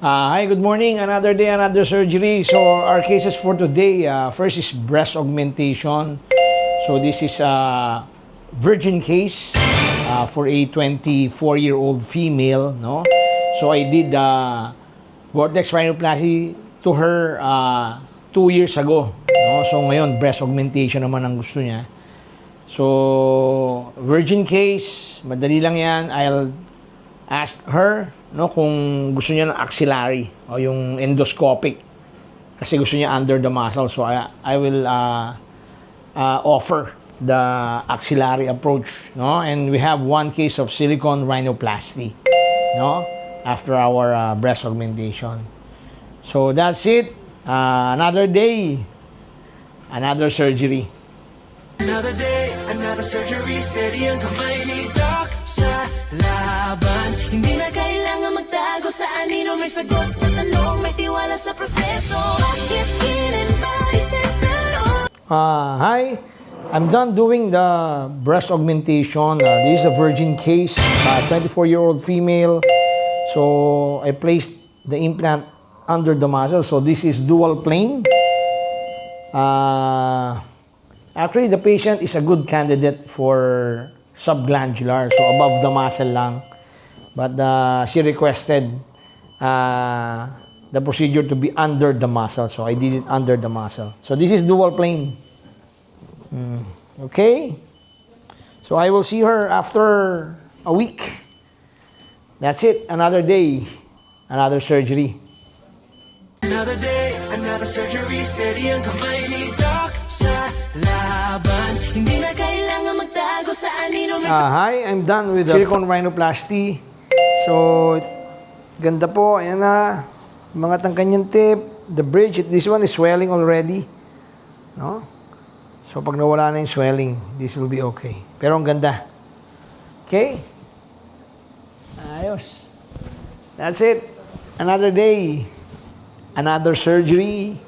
Hi, good morning. Another day, another surgery. So, our cases for today, first is breast augmentation. So, this is a virgin case for a 24-year-old female, no? So, I did vortex rhinoplasty to her 2 years ago, no? So, ngayon, breast augmentation naman ang gusto niya. So, virgin case, madali lang yan. I'll ask her kung gusto niya ng axillary o yung endoscopic kasi gusto niya under the muscle. So I will offer the axillary approach, and we have one case of silicone rhinoplasty after our breast augmentation. So that's it. Another day, another surgery. Another day, another surgery. Steady ang kamay ni Doc sa laban. Hindi na kailangan magtago sa anino. May sagot sa tanong, may tiwala sa proseso. Vasquez Skin and Body Center. Hi, I'm done doing the breast augmentation. This is a virgin case, 24-year-old female. So I placed the implant under the muscle. So this is dual plane. Actually, the patient is a good candidate for subglandular, so above the muscle lang. But she requested the procedure to be under the muscle, so I did it under the muscle. So this is dual plane. Okay? So I will see her after a week. That's it. Another day, another surgery. Another day, another surgery. Steady ang kamay ni Doc sa laban. Hindi na kailangan magtago sa anino. Hi, I'm done with the silicone rhinoplasty. So, ganda po. Ayan na. Mga tangkanyang tip. The bridge, this one is swelling already. No? So, pag nawala na yung swelling, this will be okay. Pero ang ganda. Okay? Ayos. That's it. Another day. Another surgery.